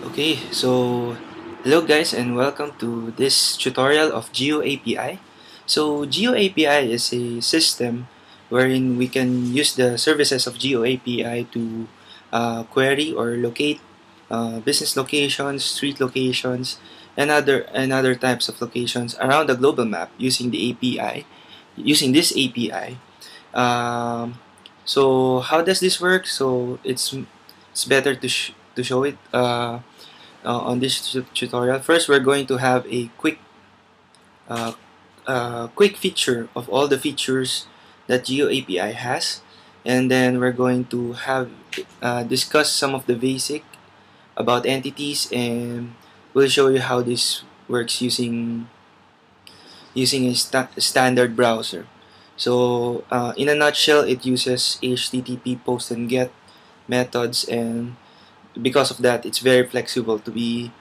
Okay, so hello guys and welcome to this tutorial of GeoAPI. So GeoAPI is a system wherein we can use the services of GeoAPI to query or locate business locations, street locations, and other types of locations around the global map using the API, using this API. Um, so how does this work? So it's better to show it. On this tutorial. First, we're going to have a uh, quick feature of all the features that GeoAPI has, and then we're going to have discuss some of the basic about entities, and we'll show you how this works using a standard browser. So, in a nutshell, it uses HTTP post and get methods, and because of that, it's very flexible to be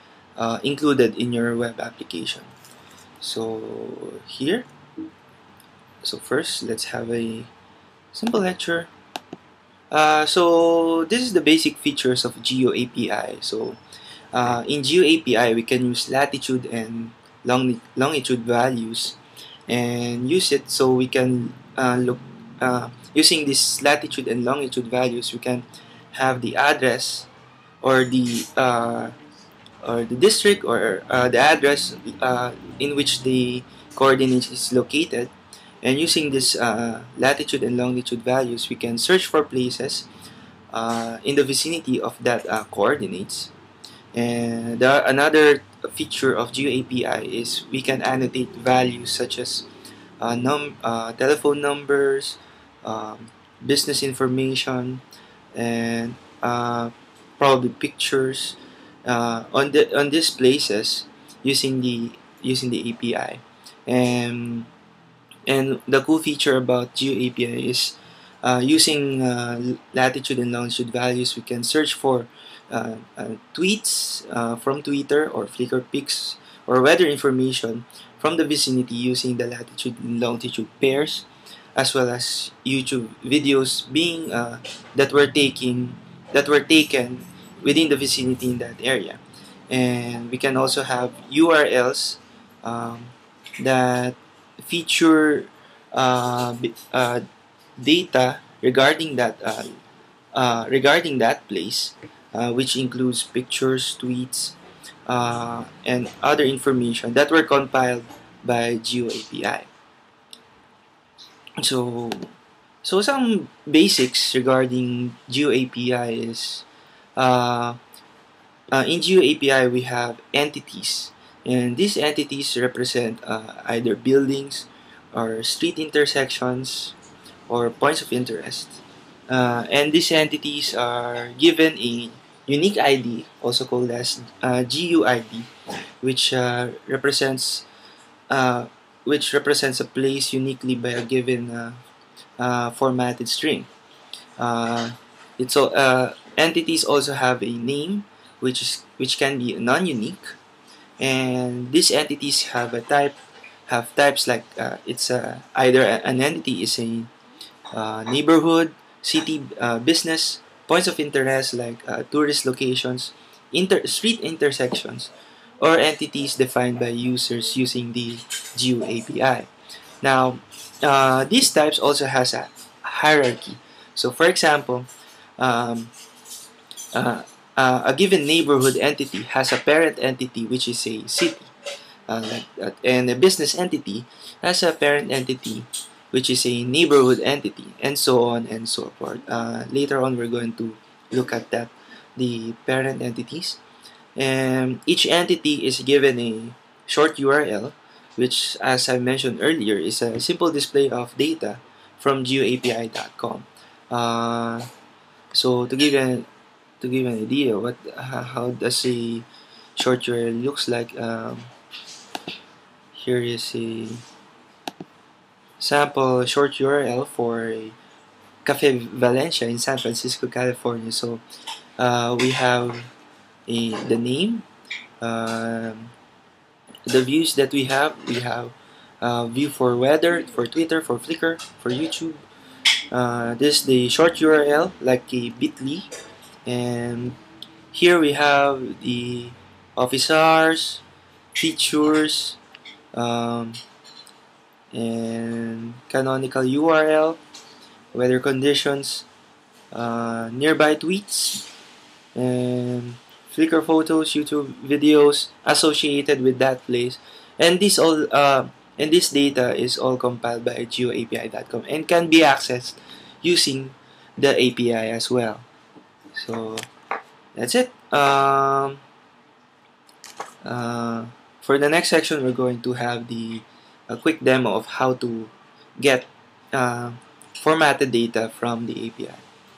included in your web application. So here, so first let's have a simple lecture. So this is the basic features of GeoAPI. So in GeoAPI, we can use latitude and longitude values and use it so we can look using this latitude and longitude values. We can have the address or the district or the address in which the coordinates is located. And using this latitude and longitude values, we can search for places in the vicinity of that coordinates. And another feature of GeoAPI is we can annotate values such as telephone numbers, business information, and probably pictures on these places using the API. And the cool feature about GeoAPI is using latitude and longitude values, we can search for tweets from Twitter or Flickr pics or weather information from the vicinity using the latitude and longitude pairs, as well as YouTube videos being that were taken within the vicinity in that area. And we can also have URLs um, that feature data regarding that place, which includes pictures, tweets, and other information that were compiled by GeoAPI. So, so some basics regarding GeoAPI is uh, in GeoAPI we have entities, and these entities represent either buildings or street intersections or points of interest. And these entities are given a unique ID, also called as GUID, which uh, represents a place uniquely by a given formatted string. Uh, entities also have a name, which can be non-unique, and these entities have types like it's either an entity is a neighborhood, city, business, points of interest like tourist locations, street intersections, or entities defined by users using the GeoAPI. Now, these types also has a hierarchy. So, for example, um, uh, a given neighborhood entity has a parent entity which is a city, and a business entity has a parent entity which is a neighborhood entity, and so on and so forth. Later on, we're going to look at that, the parent entities. And each entity is given a short URL, which, as I mentioned earlier, is a simple display of data from geoapi.com. So to give an idea what how does a short URL looks like, here is a sample short URL for Cafe Valencia in San Francisco, California. So we have the name, um, the views that we have view for weather, for Twitter, for Flickr, for YouTube. This is the short URL like a bit.ly, and here we have the officers, features, um, and canonical URL, weather conditions, nearby tweets, and Flickr photos, YouTube videos associated with that place. And this data is all compiled by GeoAPI.com and can be accessed using the API as well. So that's it. For the next section, we're going to have a quick demo of how to get formatted data from the API.